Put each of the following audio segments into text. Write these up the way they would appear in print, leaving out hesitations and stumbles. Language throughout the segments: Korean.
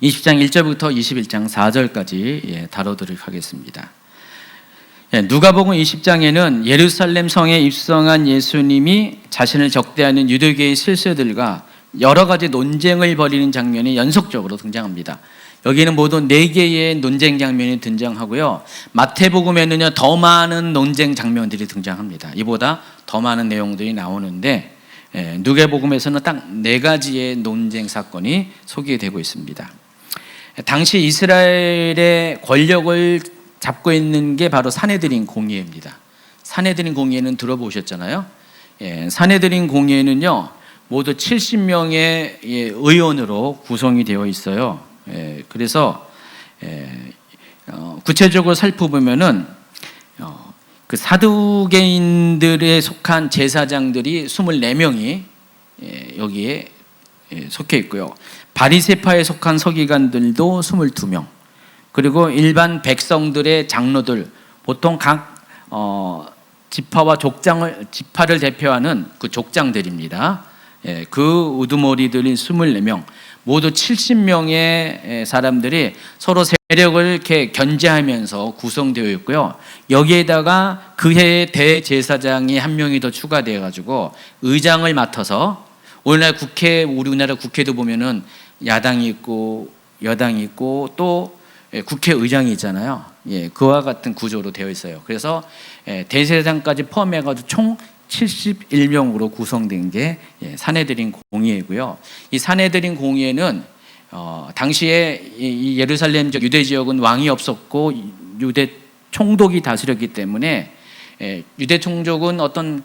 20장 1절부터 21장 4절까지 다뤄도록 하겠습니다. 누가복음 20장에는 예루살렘 성에 입성한 예수님이 자신을 적대하는 유대교의 실세들과 여러 가지 논쟁을 벌이는 장면이 연속적으로 등장합니다. 여기는 모두 4개의 논쟁 장면이 등장하고요. 마태복음에는요, 더 많은 논쟁 장면들이 등장합니다. 이보다 더 많은 내용들이 나오는데 누가복음에서는 딱 4가지의 논쟁 사건이 소개되고 있습니다. 당시 이스라엘의 권력을 잡고 있는 게 바로 사내들인 공의회입니다. 사내들인 공의회는 들어보셨잖아요. 사내들인 공의회는요, 모두 70명의 의원으로 구성이 되어 있어요. 그래서 구체적으로 살펴보면은 그 사두개인들에 속한 제사장들이 24명이 여기에 속해 있고요. 바리새파에 속한 서기관들도 22명, 그리고 일반 백성들의 장로들, 보통 각 지파와 지파를 대표하는 그 족장들입니다. 그 우두머리들이 24명, 모두 70명의 사람들이 서로 세력을 이렇게 견제하면서 구성되어 있고요. 여기에다가 그 해의 대제사장이 한 명이 더 추가되어 가지고 의장을 맡아서, 우리나라 국회도 보면은 야당이 있고 여당이 있고 또 국회의장이 있잖아요. 그와 같은 구조로 되어 있어요. 그래서 대제사장까지 포함해가지고 총 71명으로 구성된 게 사내들인 공의회고요. 이 사내들인 공의회는 당시에 이 예루살렘 유대 지역은 왕이 없었고 유대 총독이 다스렸기 때문에 유대 총독은 어떤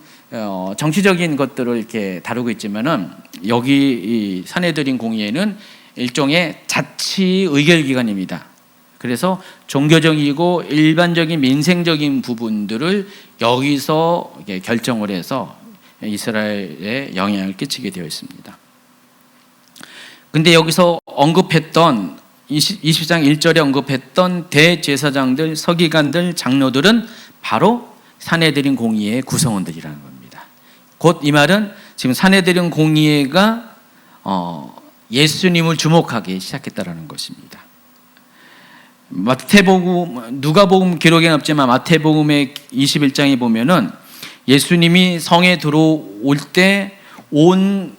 정치적인 것들을 이렇게 다루고 있지만은 여기 이 사내들인 공의회는 일종의 자치 의결 기관입니다. 그래서 종교적이고 일반적인 민생적인 부분들을 여기서 결정을 해서 이스라엘에 영향을 끼치게 되어 있습니다. 근데 여기서 언급했던 20장 1절에 언급했던 대제사장들, 서기관들, 장로들은 바로 사내들인 공의회의 구성원들이라는 겁니다. 곧 이 말은 지금 사내들인 공의회가 예수님을 주목하기 시작했다라는 것입니다. 누가복음 기록에는 없지만 마태복음의 21장에 보면은 예수님이 성에 들어올 때 온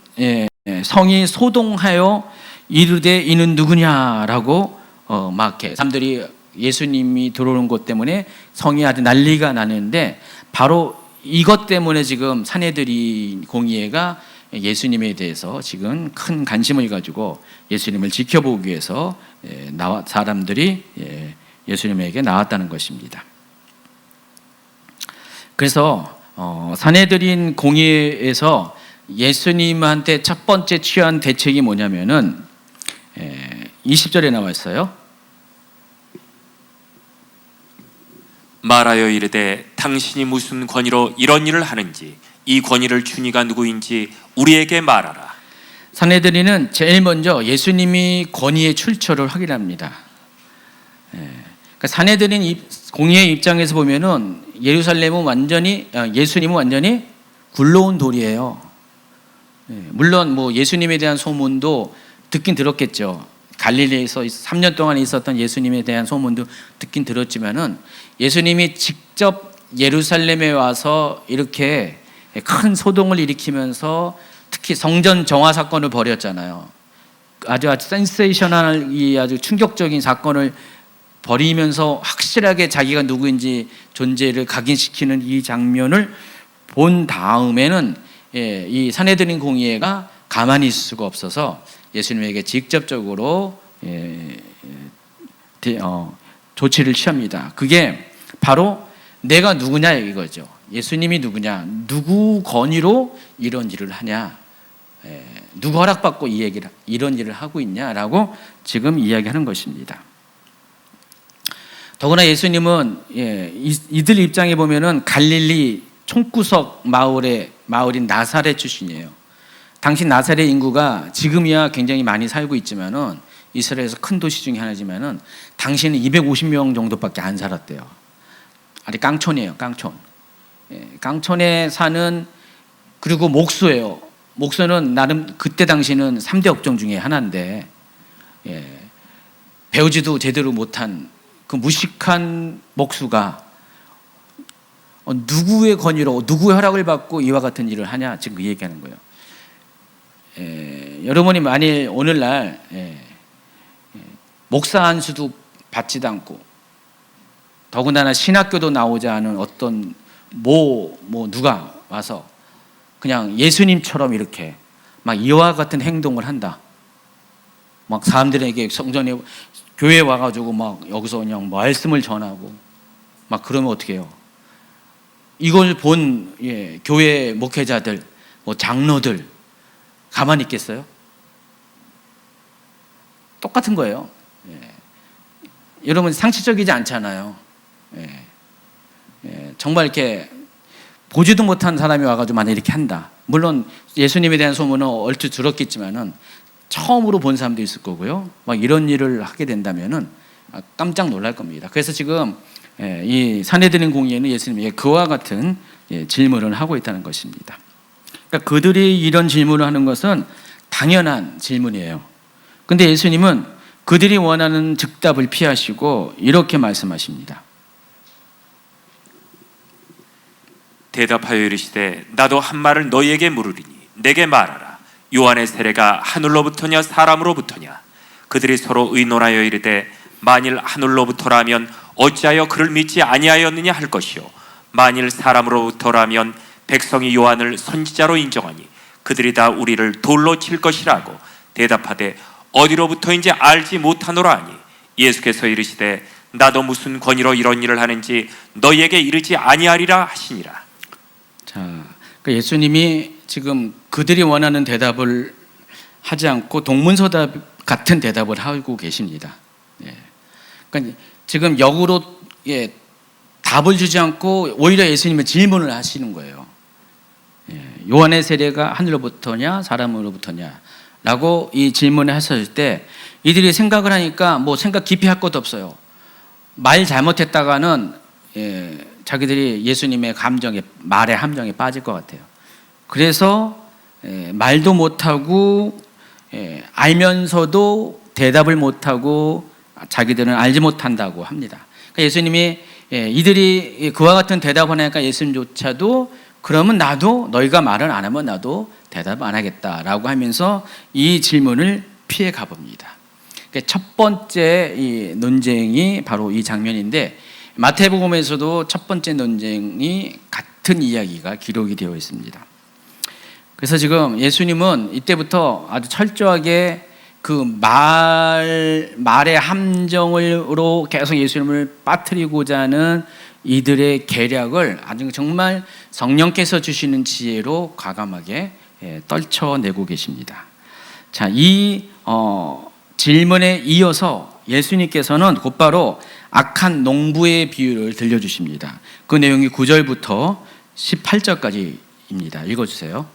성이 소동하여 이르되 이는 누구냐라고 막 이렇게 사람들이 예수님이 들어오는 것 때문에 성이 아주 난리가 나는데, 바로 이것 때문에 지금 사내들인 공의회가 예수님에 대해서 지금 큰 관심을 가지고 예수님을 지켜보기 위해서 사람들이 예수님에게 나왔다는 것입니다. 그래서 사내들인 공의회에서 예수님한테 첫 번째 취한 대책이 뭐냐면은 20절에 나와 있어요. 말하여 이르되 당신이 무슨 권위로 이런 일을 하는지, 이 권위를 준 이가 누구인지 우리에게 말하라. 사내들인은 제일 먼저 예수님이 권위의 출처를 확인합니다. 그러니까 사내들인 공의회 입장에서 보면은 예수님은 완전히 굴러온 돌이에요. 물론 뭐 예수님에 대한 소문도 듣긴 들었겠죠. 갈릴리에서 3년 동안 있었던 예수님에 대한 소문도 듣긴 들었지만은 예수님이 직접 예루살렘에 와서 이렇게 큰 소동을 일으키면서 특히 성전 정화 사건을 벌였잖아요. 아주 센세이셔널, 아주 충격적인 사건을 벌이면서 확실하게 자기가 누구인지 존재를 각인시키는 이 장면을 본 다음에는 이 사내들인 공의회가 가만히 있을 수가 없어서 예수님에게 직접적으로 조치를 취합니다. 그게 바로 내가 누구냐 이거죠. 예수님이 누구냐, 누구 권위로 이런 일을 하냐, 누구 허락받고 이런 일을 하고 있냐라고 지금 이야기하는 것입니다. 더구나 예수님은 이들 입장에 보면은 갈릴리 총구석 마을인 나사렛 출신이에요. 당시 나사렛 인구가 지금이야 굉장히 많이 살고 있지만은 이스라엘에서 큰 도시 중에 하나지만은 당시에는 250명 정도밖에 안 살았대요. 아주 깡촌이에요, 깡촌. 깡촌에 사는, 그리고 목수예요. 목수는 나름 그때 당시는 3대 업종 중에 하나인데, 배우지도 제대로 못한 그 무식한 목수가 누구의 권위로 누구의 허락을 받고 이와 같은 일을 하냐, 지금 그 얘기하는 거예요. 여러분이 만일 오늘날 목사 안수도 받지도 않고 더군다나 신학교도 나오지 않은 어떤 누가 와서 그냥 예수님처럼 이렇게 막 이와 같은 행동을 한다, 막 사람들에게 성전에 교회에 와가지고 막 여기서 그냥 말씀을 전하고 막 그러면 어떻게 해요? 이걸 본 교회 목회자들, 장로들 가만히 있겠어요? 똑같은 거예요. 여러분 상식적이지 않잖아요. 정말 이렇게 보지도 못한 사람이 와가지고 만약 이렇게 한다. 물론 예수님에 대한 소문은 얼추 들었겠지만은 처음으로 본 사람도 있을 거고요. 막 이런 일을 하게 된다면은 깜짝 놀랄 겁니다. 그래서 지금 이 산헤드린 공의회는 예수님에게 그와 같은 질문을 하고 있다는 것입니다. 그러니까 그들이 이런 질문을 하는 것은 당연한 질문이에요. 근데 예수님은 그들이 원하는 즉답을 피하시고 이렇게 말씀하십니다. 대답하여 이르시되 나도 한 말을 너희에게 물으리니 내게 말하라. 요한의 세례가 하늘로부터냐 사람으로부터냐? 그들이 서로 의논하여 이르되 만일 하늘로부터라면 어찌하여 그를 믿지 아니하였느냐 할 것이요 만일 사람으로부터라면 백성이 요한을 선지자로 인정하니 그들이 다 우리를 돌로 칠 것이라고 대답하되 어디로부터인지 알지 못하노라 하니 예수께서 이르시되 나도 무슨 권위로 이런 일을 하는지 너희에게 이르지 아니하리라 하시니라. 자, 그러니까 예수님이 지금 그들이 원하는 대답을 하지 않고 동문서답 같은 대답을 하고 계십니다. 그러니까 지금 역으로 답을 주지 않고 오히려 예수님은 질문을 하시는 거예요. 요한의 세례가 하늘로부터냐 사람으로부터냐 라고 이 질문을 하셨을 때 이들이 생각을 하니까 생각 깊이 할 것도 없어요. 말 잘못했다가는 자기들이 예수님의 말의 함정에 빠질 것 같아요. 그래서 말도 못하고 알면서도 대답을 못하고 자기들은 알지 못한다고 합니다. 그러니까 예수님이 이들이 그와 같은 대답을 하니까 예수님조차도 그러면 나도 너희가 말을 안 하면 나도 대답 안 하겠다라고 하면서 이 질문을 피해 가봅니다. 그러니까 첫 번째 이 논쟁이 바로 이 장면인데 마태복음에서도 첫 번째 논쟁이 같은 이야기가 기록이 되어 있습니다. 그래서 지금 예수님은 이때부터 아주 철저하게 그 말의 함정으로 계속 예수님을 빠뜨리고자 하는 이들의 계략을 아주 정말 성령께서 주시는 지혜로 과감하게 떨쳐내고 계십니다. 자, 이 질문에 이어서 예수님께서는 곧바로 악한 농부의 비유를 들려주십니다. 그 내용이 9절부터 18절까지입니다. 읽어주세요.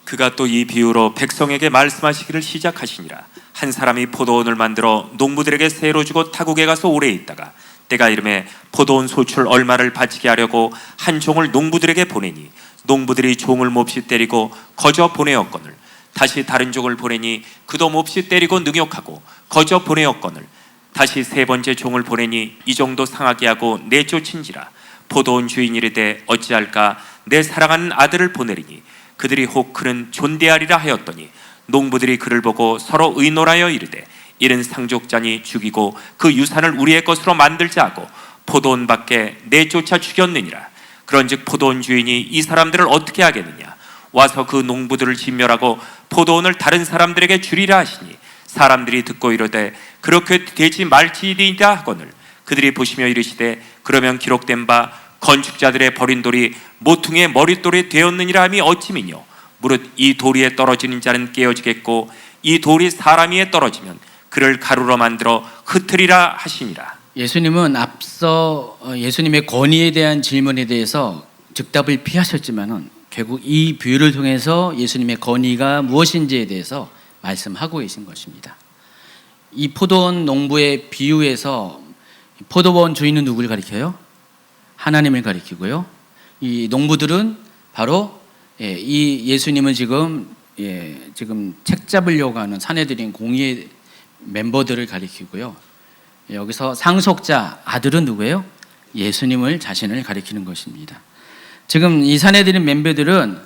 그가 또 이 비유로 백성에게 말씀하시기를 시작하시니라. 한 사람이 포도원을 만들어 농부들에게 세로 주고 타국에 가서 오래 있다가 때가 이름에 포도원 소출 얼마를 바치게 하려고 한 종을 농부들에게 보내니 농부들이 종을 몹시 때리고 거저 보내었거늘 다시 다른 종을 보내니 그도 몹시 때리고 능욕하고 거저 보내었거늘 다시 세 번째 종을 보내니 이 종도 상하게 하고 내쫓은지라. 포도원 주인이 이르되 어찌할까 내 사랑하는 아들을 보내리니 그들이 혹 그는 존대하리라 하였더니 농부들이 그를 보고 서로 의논하여 이르되 이는 상족자니 죽이고 그 유산을 우리의 것으로 만들자 하고 포도원 밖에 내쫓아 죽였느니라. 그런즉 포도원 주인이 이 사람들을 어떻게 하겠느냐? 와서 그 농부들을 진멸하고 포도원을 다른 사람들에게 주리라 하시니 사람들이 듣고 이르되 그렇게 되지 말지이다 하거늘 그들이 보시며 이르시되 그러면 기록된 바 건축자들의 버린 돌이 모퉁이의 머릿돌이 되었느니라 함이 어찌미뇨? 무릇 이 돌 위에 떨어지는 자는 깨어지겠고 이 돌이 사람 위에 떨어지면 그를 가루로 만들어 흩으리라 하시니라. 예수님은 앞서 예수님의 권위에 대한 질문에 대해서 즉답을 피하셨지만은 결국 이 비유를 통해서 예수님의 권위가 무엇인지에 대해서 말씀하고 계신 것입니다. 이 포도원 농부의 비유에서 포도원 주인은 누구를 가리켜요? 하나님을 가리키고요. 이 농부들은 바로 이 예수님을 지금 책 잡으려고 하는 산헤드린 공의회 멤버들을 가리키고요. 여기서 상속자 아들은 누구예요? 예수님을 자신을 가리키는 것입니다. 지금 이 사내들인 멤버들은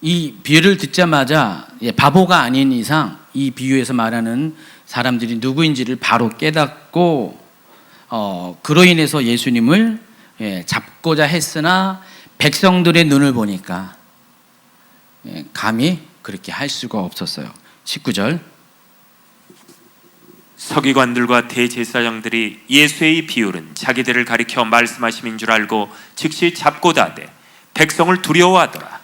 이 비유를 듣자마자 바보가 아닌 이상 이 비유에서 말하는 사람들이 누구인지를 바로 깨닫고 그로 인해서 예수님을 잡고자 했으나 백성들의 눈을 보니까 감히 그렇게 할 수가 없었어요. 19절. 서기관들과 대제사장들이 예수의 이 비유는 자기들을 가리켜 말씀하심인 줄 알고 즉시 잡고자 하되 백성을 두려워하더라.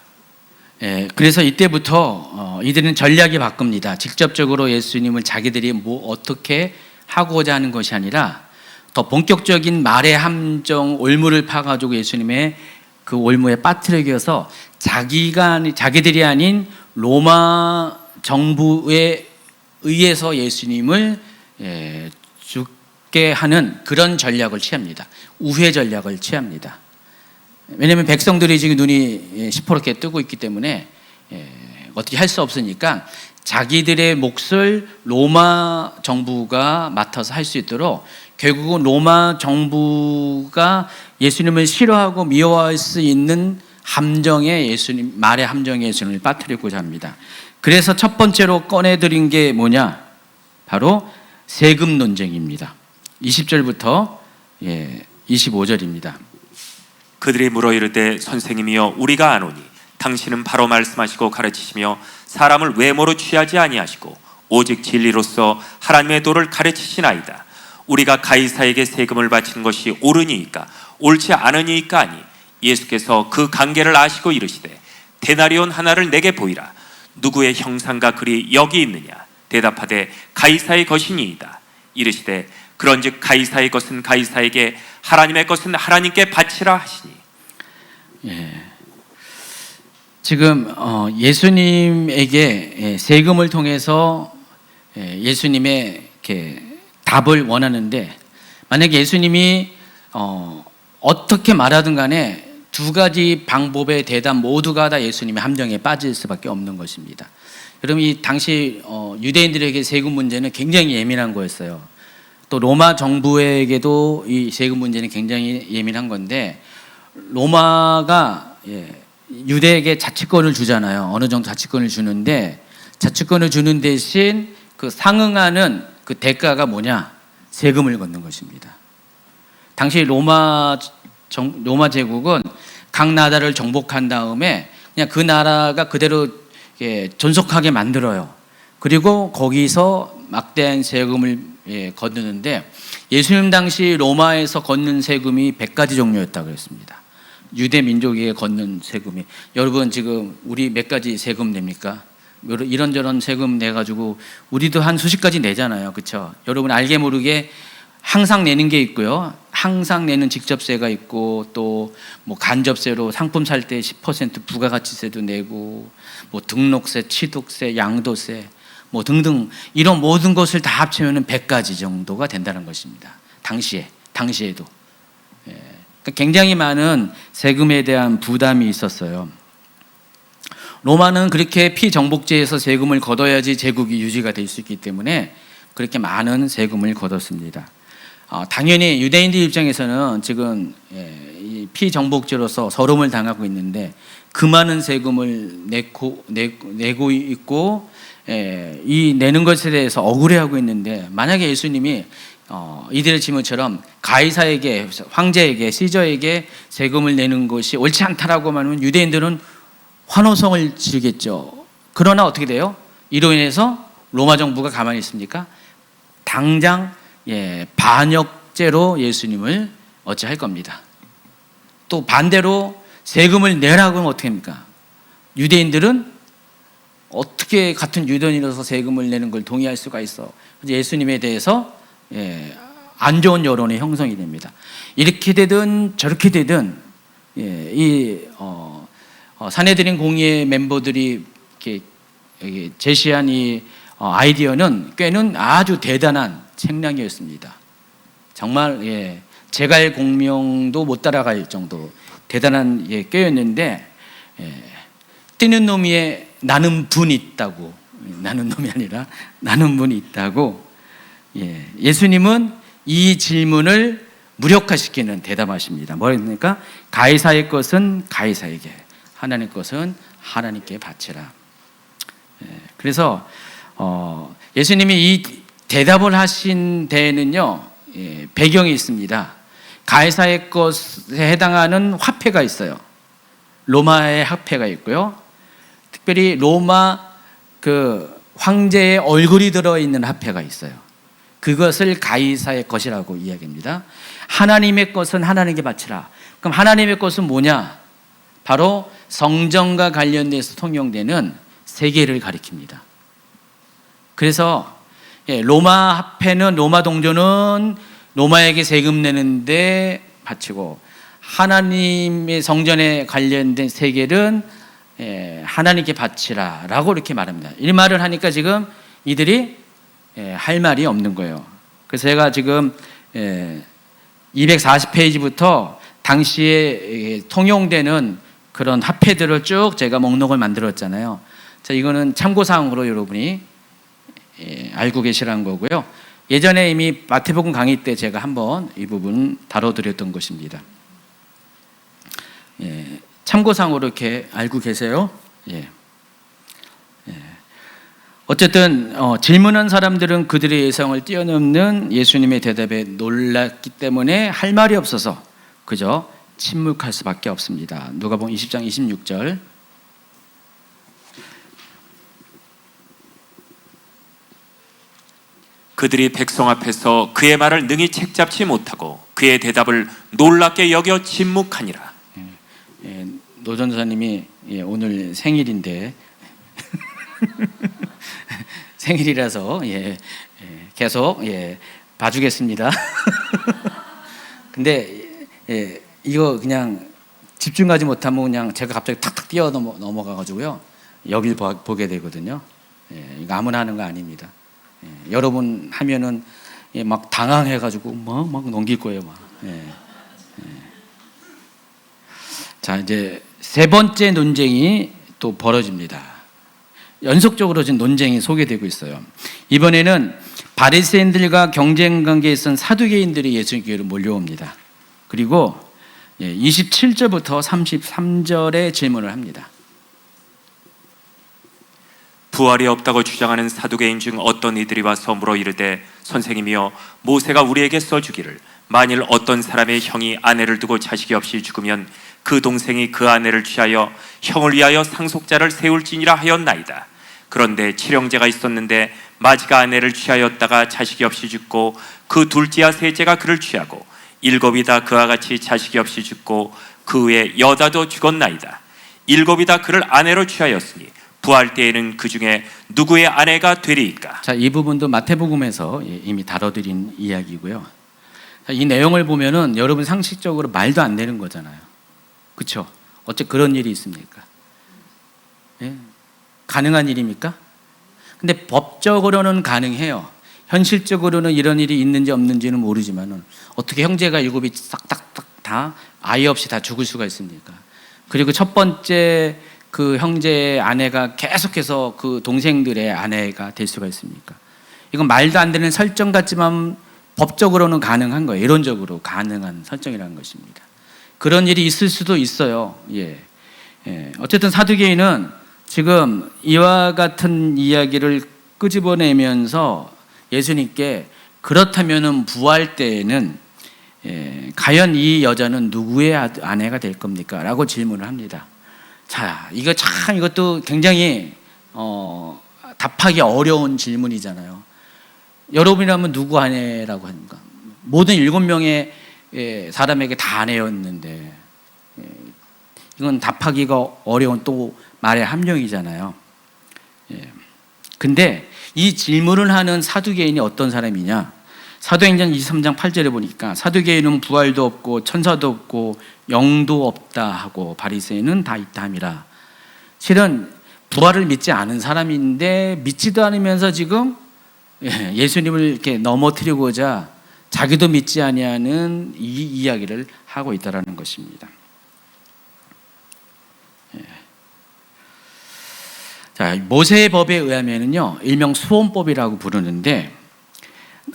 그래서 이때부터 이들은 전략이 바꿉니다. 직접적으로 예수님을 자기들이 어떻게 하고자 하는 것이 아니라 더 본격적인 말의 함정, 올무를 파가지고 예수님의 그 올무에 빠뜨리기위해서 자기들이 아닌 로마 정부에 의해서 예수님을 죽게 하는 그런 전략을 취합니다. 우회 전략을 취합니다. 왜냐하면 백성들이 지금 눈이 시퍼렇게 뜨고 있기 때문에 어떻게 할 수 없으니까 자기들의 몫을 로마 정부가 맡아서 할 수 있도록 결국은 로마 정부가 예수님을 싫어하고 미워할 수 있는 함정에 말의 함정에 예수님을 빠뜨리고자 합니다. 그래서 첫 번째로 꺼내드린 게 뭐냐? 바로 세금 논쟁입니다. 20절부터 25절입니다. 그들이 물어 이르되 선생님이여 우리가 아노니 당신은 바로 말씀하시고 가르치시며 사람을 외모로 취하지 아니하시고 오직 진리로서 하나님의 도를 가르치시나이다. 우리가 가이사에게 세금을 바치는 것이 옳으니이까 옳지 않으니이까 하니 예수께서 그 관계를 아시고 이르시되 데나리온 하나를 내게 보이라. 누구의 형상과 글이 여기 있느냐? 대답하되 가이사의 것이니이다. 이르시되 그런즉 가이사의 것은 가이사에게 하나님의 것은 하나님께 바치라 하시니. 지금 예수님에게 세금을 통해서 예수님의 이렇게 답을 원하는데 만약에 예수님이 어떻게 말하든 간에 두 가지 방법의 대답 모두가 다 예수님의 함정에 빠질 수밖에 없는 것입니다. 여러분 이 당시 유대인들에게 세금 문제는 굉장히 예민한 거였어요. 또 로마 정부에게도 이 세금 문제는 굉장히 예민한 건데 로마가 유대에게 자치권을 주잖아요. 어느 정도 자치권을 주는데 자치권을 주는 대신 그 상응하는 그 대가가 뭐냐? 세금을 걷는 것입니다. 당시 로마 제국은 각 나라를 정복한 다음에 그냥 그 나라가 그대로 존속하게 만들어요. 그리고 거기서 막대한 세금을 걷는데 예수님 당시 로마에서 걷는 세금이 100가지 종류였다고 그랬습니다. 유대 민족에게 걷는 세금이. 여러분 지금 우리 몇 가지 세금 냅니까? 이런저런 세금 내가지고 우리도 한 수십 가지 내잖아요. 그렇죠? 여러분 알게 모르게 항상 내는 게 있고요. 항상 내는 직접세가 있고 또 뭐 간접세로 상품 살 때 10% 부가가치세도 내고 뭐 등록세, 취득세, 양도세 뭐 등등 이런 모든 것을 다 합치면 100가지 정도가 된다는 것입니다. 당시에도 그러니까 굉장히 많은 세금에 대한 부담이 있었어요. 로마는 그렇게 피정복제에서 세금을 걷어야지 제국이 유지가 될 수 있기 때문에 그렇게 많은 세금을 걷었습니다. 당연히 유대인들 입장에서는 지금 이 피정복제로서 서름을 당하고 있는데 그 많은 세금을 내고 있고 이 내는 것에 대해서 억울해하고 있는데 만약에 예수님이 이들의 질문처럼 가이사에게 황제에게 시저에게 세금을 내는 것이 옳지 않다라고 하면 유대인들은 환호성을 지르겠죠. 그러나 어떻게 돼요? 이로 인해서 로마 정부가 가만히 있습니까? 당장 반역죄로 예수님을 어찌할 겁니다. 또 반대로 세금을 내라고 하면 어떻게 합니까? 유대인들은 어떻게 같은 유대인으로서 세금을 내는 걸 동의할 수가 있어? 예수님에 대해서 안 좋은 여론이 형성이 됩니다. 이렇게 되든 저렇게 되든 이 사내들인 공의회 멤버들이 이렇게 제시한 이 아이디어는 꽤는 아주 대단한 책량이었습니다. 정말 제갈공명도 못 따라갈 정도 대단한 꾀였는데 뛰는 놈이 나는 분이 있다고 나는 놈이 아니라 나는 분이 있다고 예수님은 이 질문을 무력화시키는 대답하십니다. 뭐니까 가이사의 것은 가이사에게, 하나님의 것은 하나님께 바치라. 그래서 예수님이 이 대답을 하신 데에는요, 배경이 있습니다. 가이사의 것에 해당하는 화폐가 있어요. 로마의 화폐가 있고요. 특별히 로마 그 황제의 얼굴이 들어있는 화폐가 있어요. 그것을 가이사의 것이라고 이야기합니다. 하나님의 것은 하나님께 바치라. 그럼 하나님의 것은 뭐냐? 바로 성전과 관련돼서 통용되는 세계를 가리킵니다. 그래서 로마 화폐는, 로마 동전은 로마에게 세금 내는데 바치고, 하나님의 성전에 관련된 세계는 하나님께 바치라 라고 이렇게 말합니다. 이 말을 하니까 지금 이들이 할 말이 없는 거예요. 그래서 제가 지금 240페이지부터 당시에 통용되는 그런 화폐들을 쭉 제가 목록을 만들었잖아요. 자, 이거는 참고사항으로 여러분이 알고 계시라는 거고요. 예전에 이미 마태복음 강의 때 제가 한번 이 부분 다뤄드렸던 것입니다. 참고사항으로 이렇게 알고 계세요. 어쨌든 질문한 사람들은 그들의 예상을 뛰어넘는 예수님의 대답에 놀랐기 때문에 할 말이 없어서 그저 침묵할 수밖에 없습니다. 누가복음 20장 26절. 그들이 백성 앞에서 그의 말을 능히 책잡지 못하고 그의 대답을 놀랍게 여겨 침묵하니라. 노 전사님이 오늘 생일인데 생일이라서 계속 봐주겠습니다. 근데 이거 그냥 집중하지 못하면 그냥 제가 갑자기 탁탁 뛰어 넘어가가지고요, 여길 보게 되거든요. 이거 아무나 하는 거 아닙니다. 여러분 하면은 막 당황해가지고 막 넘길 거예요, 막. 자, 이제 세 번째 논쟁이 또 벌어집니다. 연속적으로 지금 논쟁이 소개되고 있어요. 이번에는 바리새인들과 경쟁 관계에 있던 사두개인들이 예수님께로 몰려옵니다. 그리고 27절부터 33절에 질문을 합니다. 부활이 없다고 주장하는 사두개인 중 어떤 이들이 와서 물어 이르되, 선생님이여, 모세가 우리에게 써주기를 만일 어떤 사람의 형이 아내를 두고 자식이 없이 죽으면 그 동생이 그 아내를 취하여 형을 위하여 상속자를 세울지니라 하였나이다. 그런데 칠형제가 있었는데 마지가 아내를 취하였다가 자식이 없이 죽고 그 둘째와 셋째가 그를 취하고 일곱이 다 그와 같이 자식이 없이 죽고 그 외에 여자도 죽었나이다. 일곱이 다 그를 아내로 취하였으니 부활 때에는 그 중에 누구의 아내가 되리이까? 자, 이 부분도 마태복음에서 이미 다뤄드린 이야기고요. 자, 이 내용을 보면은 여러분 상식적으로 말도 안 되는 거잖아요. 그렇죠? 어째 그런 일이 있습니까? 가능한 일입니까? 근데 법적으로는 가능해요. 현실적으로는 이런 일이 있는지 없는지는 모르지만은 어떻게 형제가 일곱이 싹딱딱 다 아이 없이 다 죽을 수가 있습니까? 그리고 첫 번째 그 형제의 아내가 계속해서 그 동생들의 아내가 될 수가 있습니까? 이건 말도 안 되는 설정 같지만 법적으로는 가능한 거예요. 이론적으로 가능한 설정이라는 것입니다. 그런 일이 있을 수도 있어요. 어쨌든 사두개인은 지금 이와 같은 이야기를 끄집어내면서 예수님께 그렇다면은 부활 때에는 과연 이 여자는 누구의 아내가 될 겁니까? 라고 질문을 합니다. 자, 이것도 굉장히 답하기 어려운 질문이잖아요. 여러분이라면 누구 아내라고 합니까? 모든 7명의 사람에게 다 아내였는데, 이건 답하기가 어려운 또 말의 함정이잖아요. 근데 이 질문을 하는 사두개인이 어떤 사람이냐? 사도행전 23장 8절에 보니까 사두개인은 부활도 없고 천사도 없고 영도 없다 하고 바리새인은 다 있다 함이라. 실은 부활을 믿지 않은 사람인데 믿지도 않으면서 지금 예수님을 이렇게 넘어뜨리고자 자기도 믿지 아니하는 이 이야기를 하고 있다라는 것입니다. 자, 모세의 법에 의하면은요, 일명 수혼법이라고 부르는데,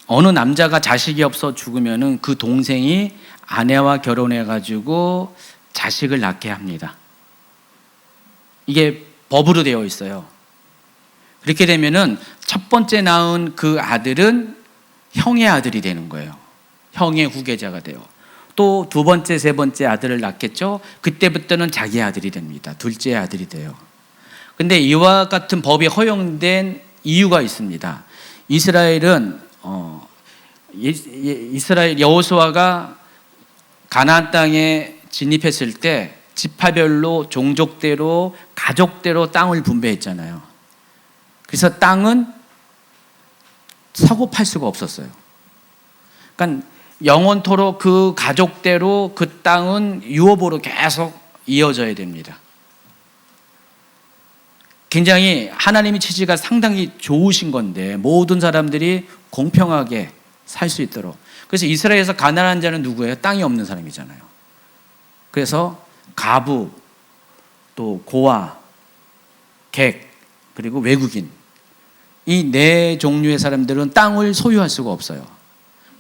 어느 남자가 자식이 없어 죽으면은 그 동생이 아내와 결혼해 가지고 자식을 낳게 합니다. 이게 법으로 되어 있어요. 그렇게 되면은 첫 번째 낳은 그 아들은 형의 아들이 되는 거예요. 형의 후계자가 돼요. 또 두 번째, 세 번째 아들을 낳겠죠. 그때부터는 자기 아들이 됩니다. 둘째 아들이 돼요. 근데 이와 같은 법이 허용된 이유가 있습니다. 이스라엘 여호수아가 가나안 땅에 진입했을 때 지파별로 종족대로 가족대로 땅을 분배했잖아요. 그래서 땅은 사고 팔 수가 없었어요. 그러니까 영원토록 그 가족대로 그 땅은 유업으로 계속 이어져야 됩니다. 굉장히 하나님의 취지가 상당히 좋으신 건데 모든 사람들이 공평하게 살 수 있도록. 그래서 이스라엘에서 가난한 자는 누구예요? 땅이 없는 사람이잖아요. 그래서 가부, 또 고아, 객, 그리고 외국인, 이 네 종류의 사람들은 땅을 소유할 수가 없어요.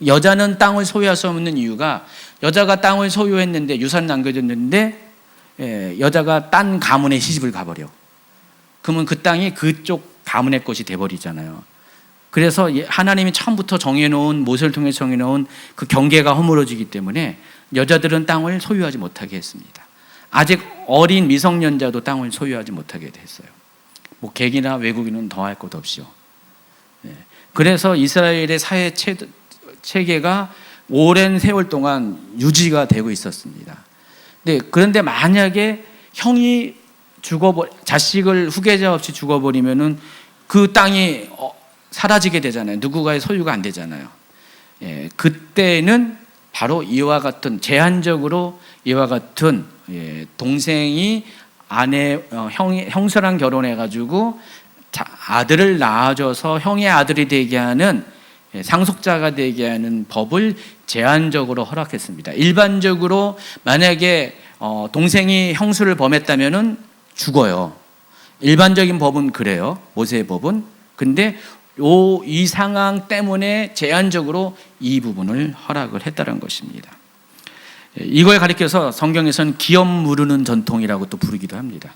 여자는 땅을 소유할 수 없는 이유가 여자가 땅을 소유했는데 유산 남겨줬는데 여자가 딴 가문에 시집을 가버려. 그러면 그 땅이 그쪽 가문의 것이 돼버리잖아요. 그래서 하나님이 처음부터 정해놓은, 모세를 통해 정해놓은 그 경계가 허물어지기 때문에 여자들은 땅을 소유하지 못하게 했습니다. 아직 어린 미성년자도 땅을 소유하지 못하게 됐어요. 뭐 객이나 외국인은 더할 것 없이요. 그래서 이스라엘의 사회 체계가 오랜 세월 동안 유지가 되고 있었습니다. 그런데 만약에 형이 자식을 후계자 없이 죽어버리면은 그 땅이 사라지게 되잖아요. 누구가의 소유가 안 되잖아요. 그때는 바로 이와 같은 제한적으로 이와 같은 동생이 형수랑 결혼해가지고 아들을 낳아줘서 형의 아들이 되게 하는 상속자가 되게 하는 법을 제한적으로 허락했습니다. 일반적으로 만약에 동생이 형수를 범했다면은 죽어요. 일반적인 법은 그래요. 모세의 법은. 근데 이 상황 때문에 제한적으로 이 부분을 허락을 했다는 것입니다. 이걸 가리켜서 성경에서는 기업 무르는 전통이라고 또 부르기도 합니다.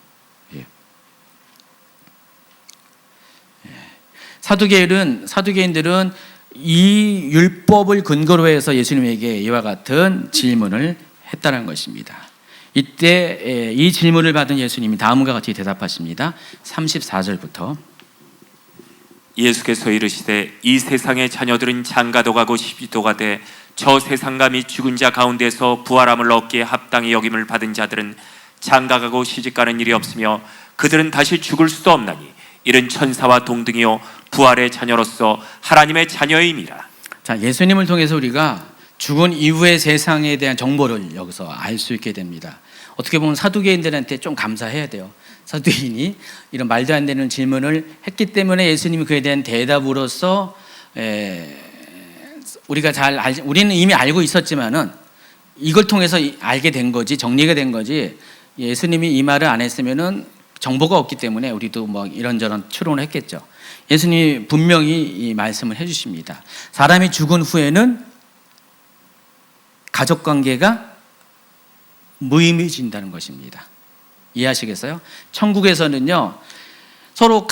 사두개인들은 이 율법을 근거로 해서 예수님에게 이와 같은 질문을 했다는 것입니다. 이때 이 질문을 받은 예수님이 다음과 같이 대답하십니다. 34절부터 예수께서 이르시되 이 세상의 자녀들은 장가도 가고 시집도 가되 저 세상과 및 죽은 자 가운데서 부활함을 얻기에 합당히 여김을 받은 자들은 장가가고 시집가는 일이 없으며 그들은 다시 죽을 수도 없나니 이는 천사와 동등이요 부활의 자녀로서 하나님의 자녀임이라. 자, 예수님을 통해서 우리가 죽은 이후의 세상에 대한 정보를 여기서 알 수 있게 됩니다. 어떻게 보면 사두개인들한테 좀 감사해야 돼요. 사두개인이 이런 말도 안 되는 질문을 했기 때문에 예수님이 그에 대한 대답으로서 우리가 우리는 이미 알고 있었지만은 이걸 통해서 알게 된 거지, 정리가 된 거지. 예수님이 이 말을 안 했으면은 정보가 없기 때문에 우리도 뭐 이런저런 추론을 했겠죠. 예수님이 분명히 이 말씀을 해주십니다. 사람이 죽은 후에는 가족 관계가 무의미해진다는 것입니다. 이해하시겠어요? 천국에서는요, 서로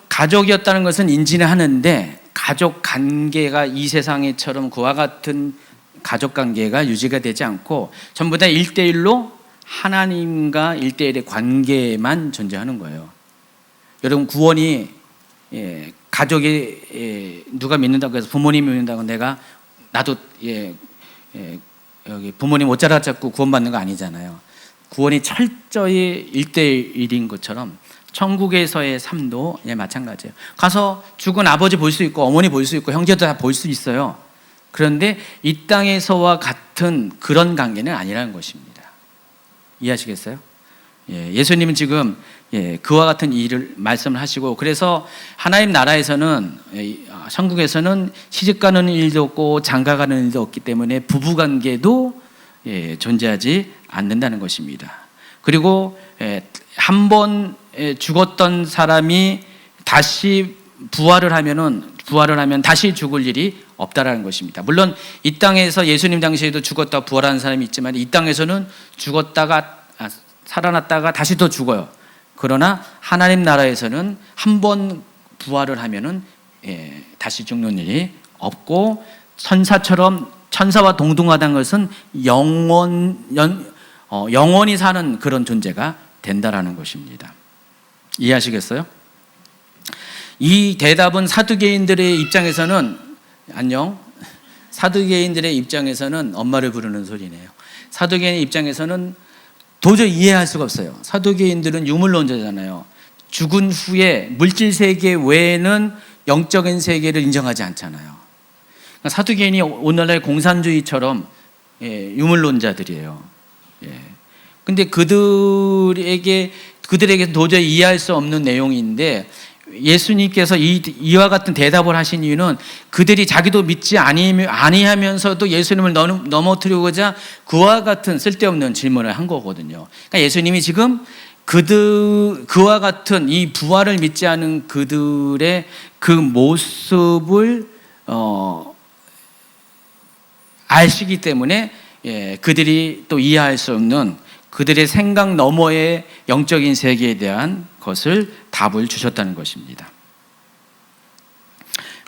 가족이었다는 것은 인지는 하는데 가족 관계가 이 세상에처럼 그와 같은 가족 관계가 유지가 되지 않고 전부 다 1대1로 하나님과 1대1의 관계만 존재하는 거예요. 여러분, 구원이 가족이 누가 믿는다고 해서 부모님이 믿는다고 나도 여기 부모님 못 자라잡고 구원받는 거 아니잖아요. 구원이 철저히 1대1인 것처럼 천국에서의 삶도 마찬가지예요. 가서 죽은 아버지 볼 수 있고 어머니 볼 수 있고 형제도 다 볼 수 있어요. 그런데 이 땅에서와 같은 그런 관계는 아니라는 것입니다. 이해하시겠어요? 예수님은 지금 그와 같은 일을 말씀을 하시고, 그래서 하나님 나라에서는, 천국에서는 시집가는 일도 없고 장가가는 일도 없기 때문에 부부관계도 존재하지 않는다는 것입니다. 그리고 한 번 죽었던 사람이 다시 부활을 하면 다시 죽을 일이 없다라는 것입니다. 물론 이 땅에서 예수님 당시에도 죽었다 부활하는 사람이 있지만 이 땅에서는 죽었다가 살아났다가 다시 또 죽어요. 그러나 하나님 나라에서는 한 번 부활을 하면은 다시 죽는 일이 없고 천사처럼 천사와 동등하다는 것은 영원히 사는 그런 존재가 된다라는 것입니다. 이해하시겠어요? 이 대답은 사두개인들의 입장에서는 사두개인들의 입장에서는 엄마를 부르는 소리네요. 사두개인의 입장에서는 도저히 이해할 수가 없어요. 사두개인들은 유물론자잖아요. 죽은 후에 물질 세계 외에는 영적인 세계를 인정하지 않잖아요. 그러니까 사두개인이 오늘날 공산주의처럼 유물론자들이에요. 근데 그들에게 도저히 이해할 수 없는 내용인데 예수님께서 이와 같은 대답을 하신 이유는 그들이 자기도 믿지 아니하면서도 예수님을 넘어뜨리고자 그와 같은 쓸데없는 질문을 한 거거든요. 그러니까 예수님이 지금 그와 같은 이 부활을 믿지 않은 그들의 그 모습을 아시기 때문에 그들이 또 이해할 수 없는 그들의 생각 너머의 영적인 세계에 대한 것을 답을 주셨다는 것입니다.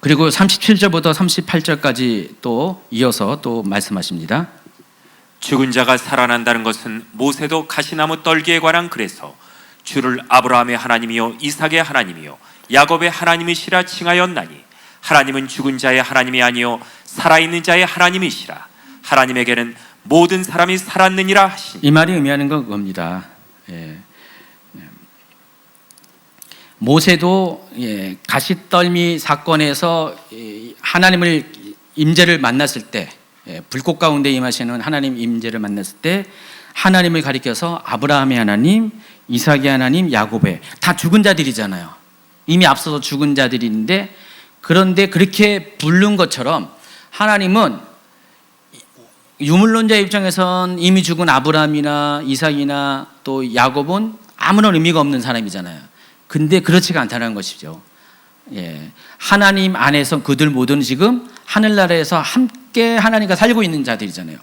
그리고 37절부터 38절까지 또 이어서 또 말씀하십니다. 죽은 자가 살아난다는 것은 모세도 가시나무 떨기에 관한 글에서 주를 아브라함의 하나님이요 이삭의 하나님이요 야곱의 하나님이시라 칭하였나니 하나님은 죽은 자의 하나님이 아니요 살아있는 자의 하나님이시라. 하나님에게는 모든 사람이 살았느니라 하시니. 이 말이 의미하는 건 그겁니다. 모세도 가시떨미 사건에서 하나님을 임재를 만났을 때 불꽃 가운데 임하시는 하나님 임재를 만났을 때 하나님을 가리켜서 아브라함의 하나님, 이삭의 하나님, 야곱의 다 죽은 자들이잖아요. 이미 앞서서 죽은 자들인데 그런데 그렇게 부른 것처럼 하나님은 유물론자 입장에선 이미 죽은 아브라함이나 이삭이나 또 야곱은 아무런 의미가 없는 사람이잖아요. 근데 그렇지가 않다는 것이죠. 하나님 안에서 그들 모두는 지금 하늘나라에서 함께 하나님과 살고 있는 자들이잖아요.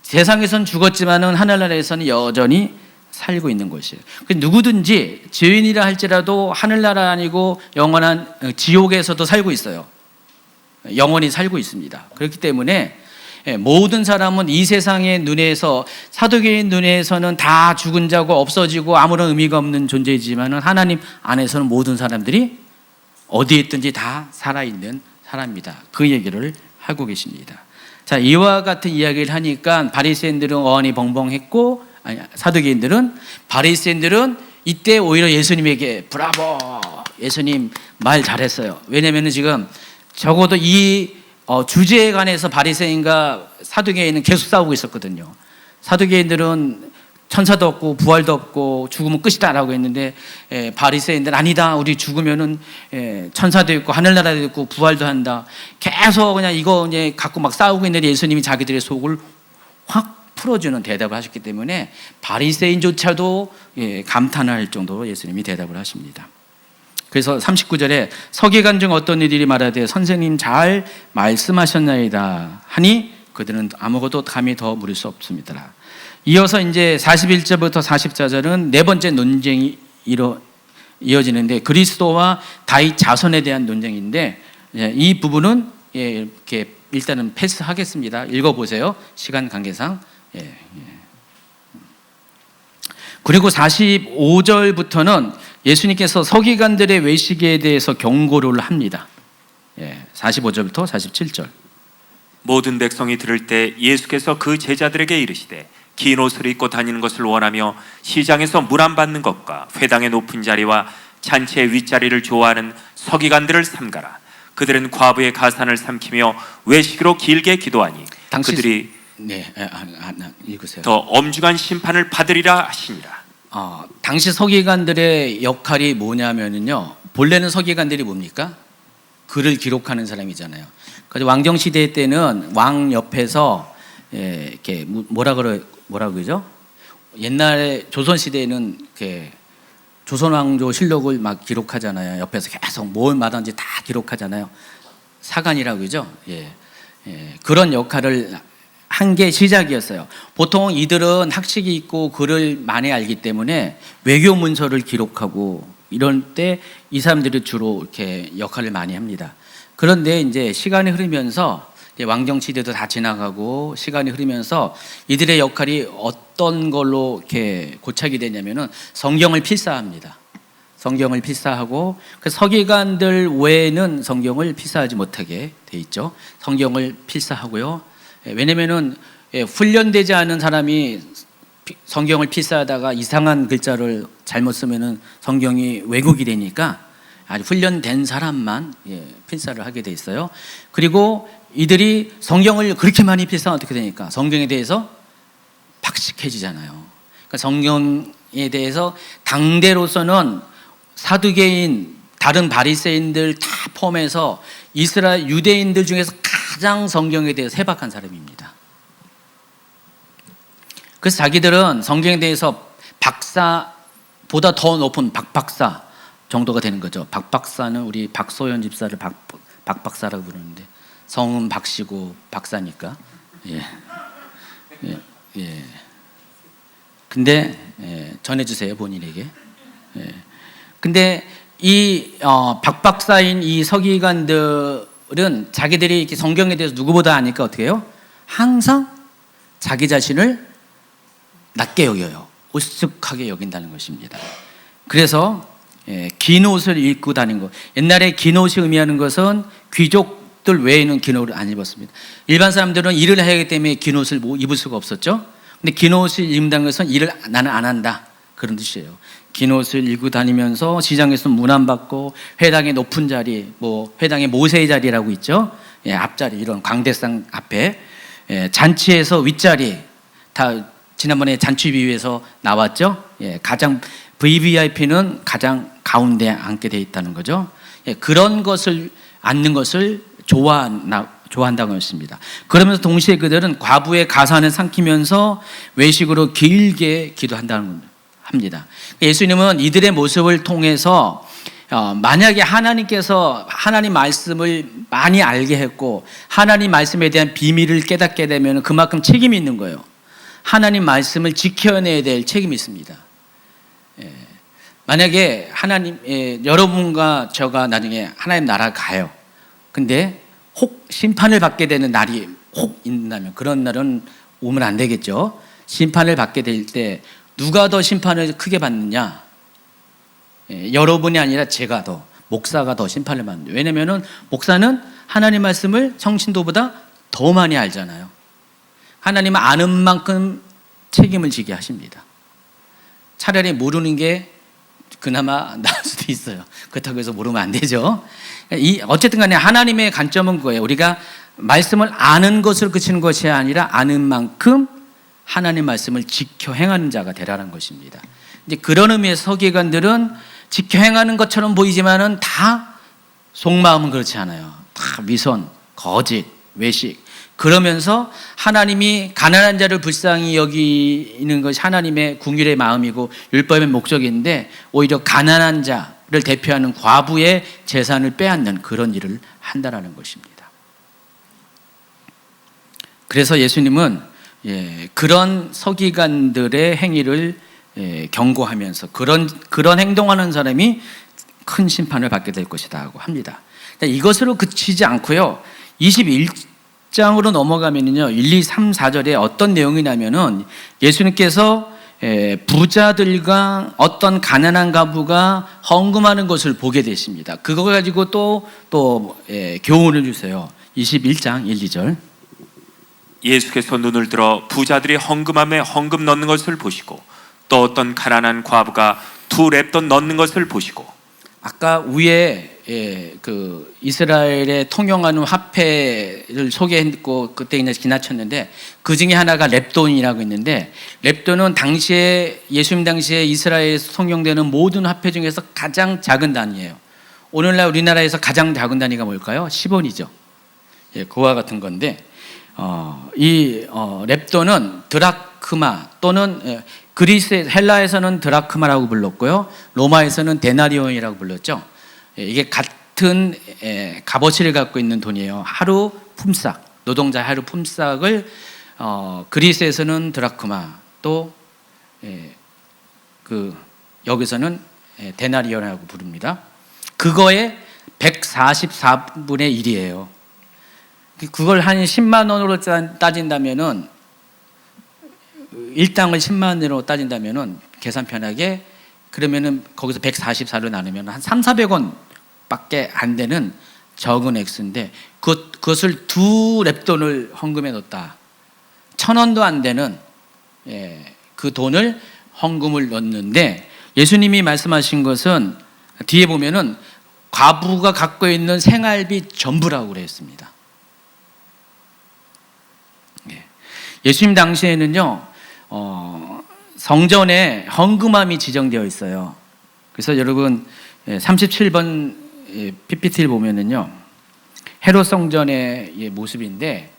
세상에선 죽었지만은 하늘나라에서는 여전히 살고 있는 것이에요. 누구든지 죄인이라 할지라도 하늘나라 아니고 영원한 지옥에서도 살고 있어요. 영원히 살고 있습니다. 그렇기 때문에 모든 사람은 이 세상의 눈에서 사두개인 눈에서는 다 죽은 자고 없어지고 아무런 의미가 없는 존재이지만 하나님 안에서는 모든 사람들이 어디에 있든지 다 살아있는 사람입니다. 그 얘기를 하고 계십니다. 자, 이와 같은 이야기를 하니까 바리새인들은 어안이 벙벙했고 사두개인들은 바리새인들은 이때 오히려 예수님에게 브라보, 예수님 말 잘했어요. 왜냐하면 지금 적어도 이 주제에 관해서 바리새인과 사두개인은 계속 싸우고 있었거든요. 사두개인들은 천사도 없고 부활도 없고 죽으면 끝이다라고 했는데 바리새인들은 아니다, 우리 죽으면은 천사도 있고 하늘나라도 있고 부활도 한다. 계속 그냥 이거 이제 갖고 막 싸우고 있는데 예수님이 자기들의 속을 확 풀어주는 대답을 하셨기 때문에 바리새인조차도 감탄할 정도로 예수님이 대답을 하십니다. 그래서 39절에 서기관 중 어떤 이들이 말하되 선생님 잘 말씀하셨나이다 하니 그들은 아무것도 감히 더 물을 수 없습니다. 이어서 이제 41절부터 44절은 네 번째 논쟁이 이어지는데 그리스도와 다윗 자손에 대한 논쟁인데 이 부분은 이렇게 일단은 패스하겠습니다. 읽어보세요. 시간 관계상. 그리고 45절부터는 예수님께서 서기관들의 외식에 대해서 경고를 합니다. 45절부터 47절. 모든 백성이 들을 때 예수께서 그 제자들에게 이르시되 긴 옷을 입고 다니는 것을 원하며 시장에서 물 안 받는 것과 회당의 높은 자리와 잔치의 윗자리를 좋아하는 서기관들을 삼가라. 그들은 과부의 가산을 삼키며 외식으로 길게 기도하니 그들이 읽으세요. 더 엄중한 심판을 받으리라 하시니라. 당시 서기관들의 역할이 뭐냐면요, 본래는 서기관들이 뭡니까? 글을 기록하는 사람이잖아요. 그래서 왕정 시대 때는 왕 옆에서 이렇게 뭐라 그러죠? 옛날에 조선 시대에는 이렇게 조선 왕조 실록을 막 기록하잖아요. 옆에서 계속 뭘 마든지 다 기록하잖아요. 사관이라고 그러죠. 그런 역할을 한 게 시작이었어요. 보통 이들은 학식이 있고 글을 많이 알기 때문에 외교 문서를 기록하고 이럴 때 이 사람들이 주로 이렇게 역할을 많이 합니다. 그런데 이제 시간이 흐르면서 왕정 시대도 다 지나가고 시간이 흐르면서 이들의 역할이 어떤 걸로 이렇게 고착이 되냐면은 성경을 필사합니다. 성경을 필사하고 그 서기관들 외에는 성경을 필사하지 못하게 돼 있죠. 성경을 필사하고요. 왜냐면은 훈련되지 않은 사람이 성경을 필사하다가 이상한 글자를 잘못 쓰면은 성경이 왜곡이 되니까 아주 훈련된 사람만 필사를 하게 돼 있어요. 그리고 이들이 성경을 그렇게 많이 필사하면 어떻게 되니까 성경에 대해서 박식해지잖아요. 그러니까 성경에 대해서 당대로서는 사두개인, 다른 바리새인들 다 포함해서 이스라엘 유대인들 중에서 가장 성경에 대해서 해박한 사람입니다. 그래서 자기들은 성경에 대해서 박사보다 더 높은 박박사 정도가 되는 거죠. 박박사는 우리 박소연 집사를 박박사라고 부르는데 성은 박씨고 박사니까. 근데 전해주세요 본인에게. 근데 이 박박사인 이 서기관들은 자기들이 이렇게 성경에 대해서 누구보다 아니까 어떻게 해요? 항상 자기 자신을 낮게 여겨요. 우습하게 여긴다는 것입니다. 그래서 긴 옷을 입고 다닌 것. 옛날에 긴 옷이 의미하는 것은 귀족들 외에는 긴 옷을 안 입었습니다. 일반 사람들은 일을 해야 하기 때문에 긴 옷을 입을 수가 없었죠. 근데 긴 옷을 입는다는 것은 일을 나는 안 한다 그런 뜻이에요. 긴 옷을 입고 다니면서 시장에서 문안받고 회당의 높은 자리, 뭐 회당의 모세의 자리라고 있죠. 앞자리 이런 광대상 앞에 잔치에서 윗자리 다 지난번에 잔치 비유에서 나왔죠. 가장 VVIP는 가장 가운데 앉게 돼 있다는 거죠. 그런 것을 앉는 것을 좋아한다고 했습니다. 그러면서 동시에 그들은 과부의 가산을 삼키면서 외식으로 길게 기도한다는 합니다. 예수님은 이들의 모습을 통해서 만약에 하나님께서 하나님 말씀을 많이 알게 했고 하나님 말씀에 대한 비밀을 깨닫게 되면 그만큼 책임이 있는 거예요. 하나님 말씀을 지켜내야 될 책임이 있습니다. 만약에 하나님 여러분과 저가 나중에 하나님 나라 가요. 근데 혹 심판을 받게 되는 날이 혹 있는다면 그런 날은 오면 안 되겠죠. 심판을 받게 될 때 누가 더 심판을 크게 받느냐? 여러분이 아니라 제가 더 목사가 더 심판을 받는다. 왜냐면은 목사는 하나님 말씀을 성신도보다 더 많이 알잖아요. 하나님은 아는 만큼 책임을 지게 하십니다. 차라리 모르는 게 그나마 나을 수도 있어요. 그렇다고 해서 모르면 안 되죠. 어쨌든 간에 하나님의 관점은 그거예요. 우리가 말씀을 아는 것을 그치는 것이 아니라 아는 만큼 하나님 말씀을 지켜 행하는 자가 되라는 것입니다. 이제 그런 의미에서 서기관들은 지켜 행하는 것처럼 보이지만은 다 속마음은 그렇지 않아요. 다 위선, 거짓, 외식. 그러면서 하나님이 가난한 자를 불쌍히 여기는 것이 하나님의 긍휼의 마음이고 율법의 목적인데 오히려 가난한 자를 대표하는 과부의 재산을 빼앗는 그런 일을 한다는 것입니다. 그래서 예수님은 그런 서기관들의 행위를 경고하면서 그런 행동하는 사람이 큰 심판을 받게 될 것이라고 합니다. 이것으로 그치지 않고요. 21장으로 넘어가면요. 1, 2, 3, 4절에 어떤 내용이냐면은 예수님께서 부자들과 어떤 가난한 가부가 헌금하는 것을 보게 되십니다. 그거 가지고 또 교훈을 주세요. 21장 1, 2절. 예수께서 눈을 들어 부자들이 헌금함에 헌금 넣는 것을 보시고 또 어떤 가난한 과부가 2렙돈 넣는 것을 보시고. 아까 위에 그 이스라엘의 통용하는 화폐를 소개했고 그때 그냥 지나쳤는데 그 중에 하나가 렙돈이라고 있는데 렙돈은 당시에 예수님 당시에 이스라엘에서 통용되는 모든 화폐 중에서 가장 작은 단위예요. 오늘날 우리나라에서 가장 작은 단위가 뭘까요? 10원이죠. 그와 같은 건데 이 렙돈은 드라크마 또는 그리스 헬라에서는 드라크마라고 불렀고요. 로마에서는 데나리온이라고 불렀죠. 이게 같은 값어치를 갖고 있는 돈이에요. 하루 품삯, 노동자 하루 품삯을 그리스에서는 드라크마, 또 여기서는 데나리온이라고 부릅니다. 그거의 144분의 1이에요. 그걸 한 10만 원으로 따진다면은, 일당을 10만 원으로 따진다면은 계산 편하게, 그러면은 거기서 144로 나누면 한 300~400원 밖에 안 되는 적은 액수인데, 그것을 2랩돈을 헌금해 넣었다. 1,000원도 안 되는 그 돈을 헌금을 넣었는데, 예수님이 말씀하신 것은 뒤에 보면은 과부가 갖고 있는 생활비 전부라고 그랬습니다. 예수님 당시에는요, 성전에 헌금함이 지정되어 있어요. 그래서 여러분 37번 PPT를 보면은요, 헤롯 성전의 모습인데,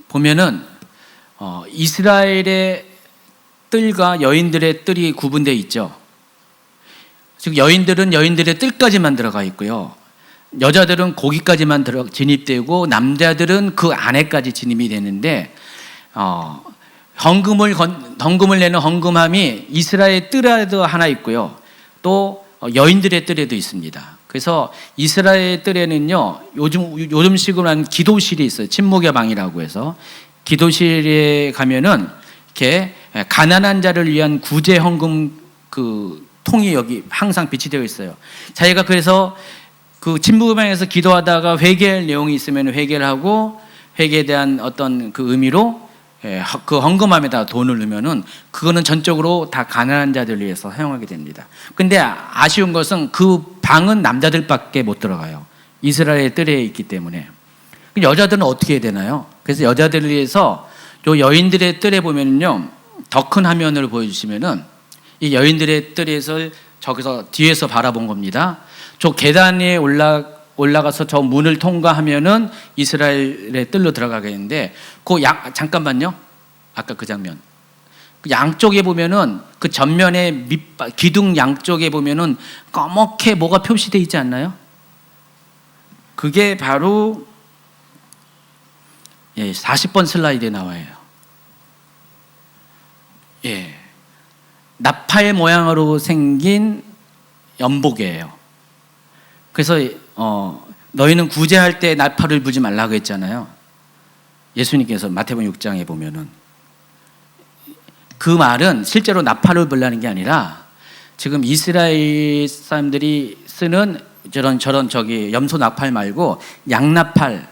보면은 이스라엘의 뜰과 여인들의 뜰이 구분되어 있죠. 즉 여인들은 여인들의 뜰까지만 들어가 있고요, 여자들은 거기까지만 진입되고 남자들은 그 안에까지 진입이 되는데, 헌금을 내는 헌금함이 이스라엘 뜰에도 하나 있고요, 또 여인들의 뜰에도 있습니다. 그래서 이스라엘 뜰에는요, 요즘식으로 한 기도실이 있어요. 침묵의 방이라고 해서, 기도실에 가면은 이렇게 가난한 자를 위한 구제 헌금 그 통이 여기 항상 비치되어 있어요. 자기가 그래서 그 침묵의 방에서 기도하다가 회개할 내용이 있으면 회개를 하고, 회개에 대한 어떤 그 의미로 그 헌금함에다 돈을 넣으면은 그거는 전적으로 다 가난한 자들을 위해서 사용하게 됩니다. 근데 아쉬운 것은 그 방은 남자들밖에 못 들어가요. 이스라엘 뜰에 있기 때문에. 여자들은 어떻게 해야 되나요? 그래서 여자들을 위해서 요 여인들의 뜰에 보면은요, 더 큰 화면을 보여주시면은 이 여인들의 뜰에서 저기서 뒤에서 바라본 겁니다. 저 계단에 올라가서 저 문을 통과하면은 이스라엘의 뜰로 들어가겠는데, 잠깐만요. 아까 그 장면. 그 양쪽에 보면은 그 전면에 기둥 양쪽에 보면은 검게 뭐가 표시되어 있지 않나요? 그게 바로 40번 슬라이드에 나와요. 나팔 모양으로 생긴 연복이에요. 그래서 너희는 구제할 때 나팔을 불지 말라고 했잖아요. 예수님께서 마태복음 6장에 보면은 그 말은 실제로 나팔을 불라는 게 아니라, 지금 이스라엘 사람들이 쓰는 저런 저기 염소 나팔 말고 양나팔,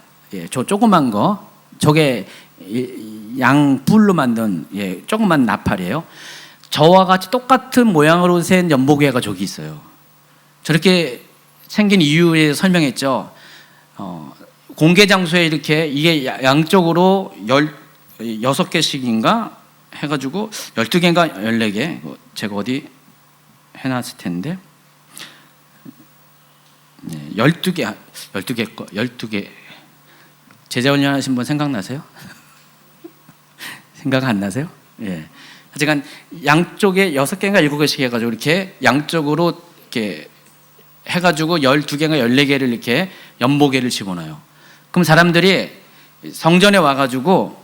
저 조그만 거, 저게 양뿔로 만든 조그만 나팔이에요. 저와 같이 똑같은 모양으로 센 연복회가 저기 있어요. 저렇게 생긴 이유에 설명했죠. 공개 장소에 이렇게 이게 양쪽으로 16개씩인가 해가지고 12개인가 14개, 제가 어디 해놨을 텐데 12개 제자훈련 하신 분 생각나세요? 생각 안 나세요? 하여간 양쪽에 6개인가 7개씩 해가지고 이렇게 양쪽으로 이렇게 해가지고 12개인가 14개를 이렇게 연보개를 집어넣어요. 그럼 사람들이 성전에 와가지고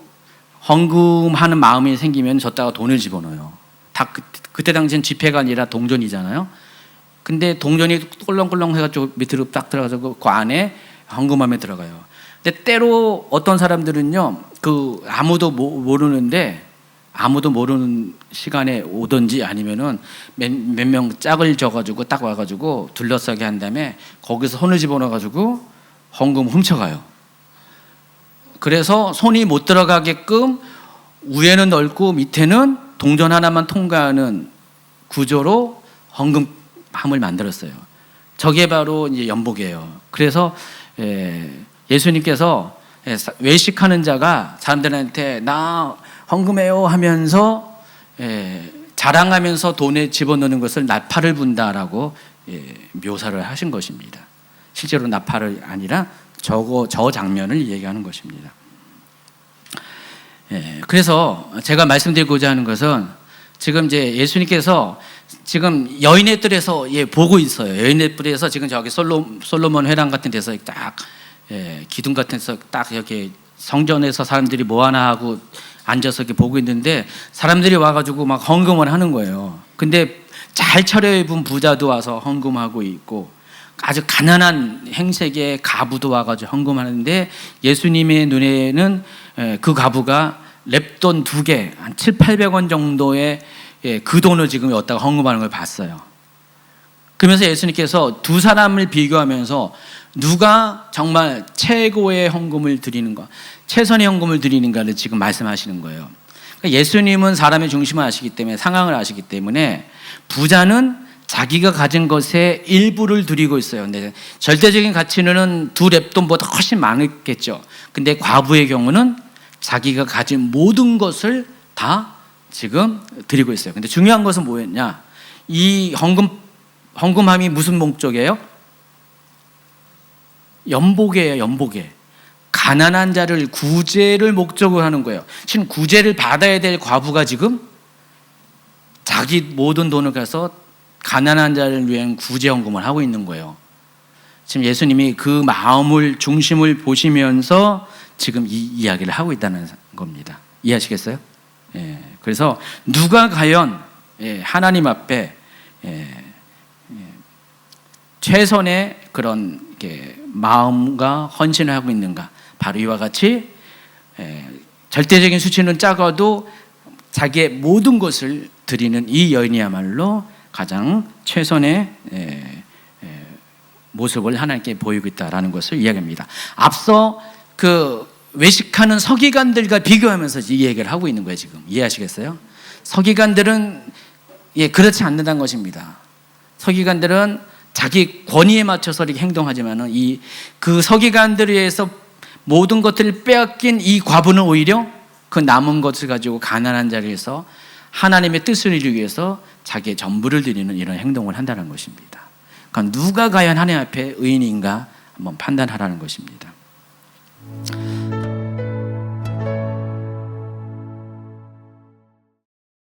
헌금하는 마음이 생기면 졌다가 돈을 집어넣어요. 다 그때 당시엔 지폐가 아니라 동전이잖아요. 근데 동전이 꼴렁꼴렁 해가지고 밑으로 딱 들어가서 그 안에 헌금함에 들어가요. 근데 때로 어떤 사람들은요, 아무도 모르는 시간에 오든지 아니면은 몇 명 짝을 져가지고 딱 와가지고 둘러싸게 한 다음에 거기서 손을 집어넣어가지고 헌금 훔쳐가요. 그래서 손이 못 들어가게끔 위에는 넓고 밑에는 동전 하나만 통과하는 구조로 헌금함을 만들었어요. 저게 바로 이제 연복이에요. 그래서 예수님께서 외식하는 자가 사람들한테 나 헌금해요 하면서 자랑하면서 돈에 집어넣는 것을 나팔을 분다라고 묘사를 하신 것입니다. 실제로 나팔이 아니라 저 장면을 얘기하는 것입니다. 그래서 제가 말씀드리고자 하는 것은, 지금 이제 예수님께서 지금 여인의 뜰에서 보고 있어요. 여인의 뜰에서 지금 저기 솔로몬 회당 같은 데서 딱 기둥 같은 데서 딱 이렇게 성전에서 사람들이 뭐 하나 하고 앉아서 이렇게 보고 있는데 사람들이 와가지고 막 헌금을 하는 거예요. 근데 잘 차려입은 부자도 와서 헌금하고 있고 아주 가난한 행색의 가부도 와가지고 헌금하는데 예수님의 눈에는 그 가부가 랩돈 2개 한 700-800원 정도의 그 돈을 지금 여기다가 헌금하는 걸 봤어요. 그러면서 예수님께서 두 사람을 비교하면서 누가 정말 최고의 헌금을 드리는가, 최선의 헌금을 드리는가를 지금 말씀하시는 거예요. 그러니까 예수님은 사람의 중심을 아시기 때문에, 상황을 아시기 때문에 부자는 자기가 가진 것의 일부를 드리고 있어요. 근데 절대적인 가치는 2랩돈보다 훨씬 많겠죠. 근데 과부의 경우는 자기가 가진 모든 것을 다 지금 드리고 있어요. 근데 중요한 것은 뭐였냐? 이 헌금함이 무슨 목적이에요? 연복이에요. 연복에 가난한 자를 구제를 목적으로 하는 거예요. 지금 구제를 받아야 될 과부가 지금 자기 모든 돈을 가서 가난한 자를 위한 구제 헌금을 하고 있는 거예요. 지금 예수님이 그 마음을 중심을 보시면서 지금 이 이야기를 하고 있다는 겁니다. 이해하시겠어요? 그래서 누가 과연 하나님 앞에 최선의 그런 마음과 헌신을 하고 있는가? 바로 이와 같이 절대적인 수치는 작아도 자기의 모든 것을 드리는 이 여인이야말로 가장 최선의 모습을 하나님께 보이고 있다라는 것을 이야기합니다. 앞서 그 외식하는 서기관들과 비교하면서 이 얘기를 하고 있는 거예요. 지금 이해하시겠어요? 서기관들은 그렇지 않는다는 것입니다. 서기관들은 자기 권위에 맞춰서 이렇게 행동하지만은 그 서기관들에 의해서 모든 것들을 빼앗긴 이 과부는 오히려 그 남은 것을 가지고 가난한 자리에서 하나님의 뜻을 이루기 위해서 자기의 전부를 드리는 이런 행동을 한다는 것입니다. 그러니까 누가 과연 하나님 앞에 의인인가 한번 판단하라는 것입니다.